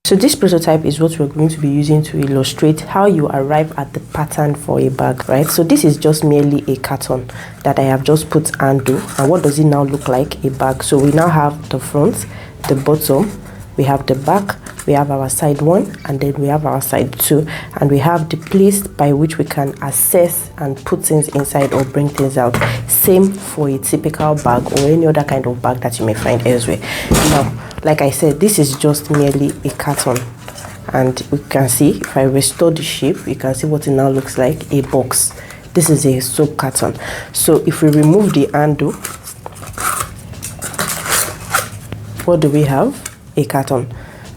So this prototype is what we're going to be using to illustrate how you arrive at the pattern for a bag, right? So this is just merely a carton that I have just put handle. And what does it now look like? A bag. So we now have the front, the bottom, we have the back, we have our side 1, and then we have our side 2, and we have the place by which we can access and put things inside or bring things out. Same for a typical bag or any other kind of bag that you may find elsewhere. Now, like I said, this is just merely a carton, and we can see, if I restore the shape, you can see what it now looks like, a box. This is a soap carton. So if we remove the handle, what do we have? A carton.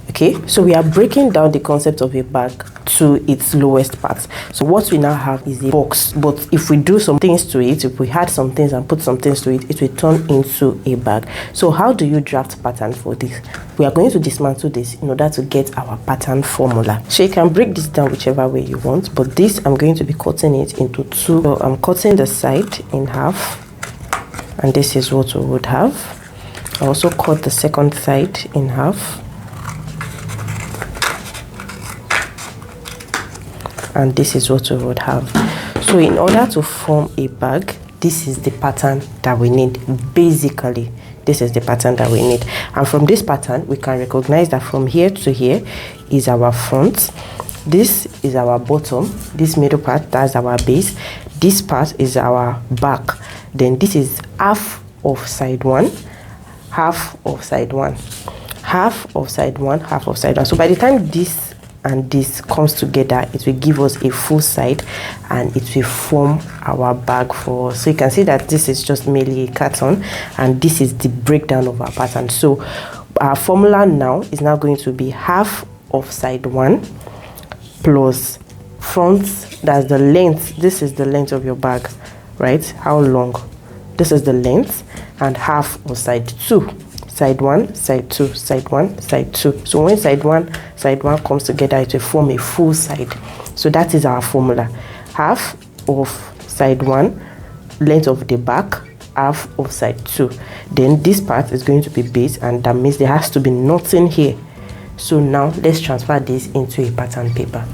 Okay, so we are breaking down the concept of a bag to its lowest parts. So what we now have is a box, but if we do some things to it, if we add some things and put some things to it, it will turn into a bag. So how do you draft pattern for this? We are going to dismantle this in order to get our pattern formula. So you can break this down whichever way you want, but this, I'm going to be cutting it into 2. So I'm cutting the side in half, and this is what we would have. I also cut the second side in half, and this is what we would have. So in order to form a bag, this is the pattern that we need. Basically, this is the pattern that we need, and from this pattern we can recognize that from here to here is our front, this is our bottom, this middle part, that's our base, this part is our back, then this is half of side 1, half of side 1, half of side 1, half of side 1. So by the time this and this comes together, it will give us a full side, and it will form our bag for us. So you can see that this is just merely a carton, and this is the breakdown of our pattern. So our formula now is now going to be half of side 1 plus front, that's the length, this is the length of your bag, right? How long? This is the length, and half of side 2. Side 1, side 2, side 1, side 2. So when side 1 comes together, it will form a full side. So that is our formula. Half of side 1, length of the back, half of side 2. Then this part is going to be base, and that means there has to be nothing here. So now let's transfer this into a pattern paper.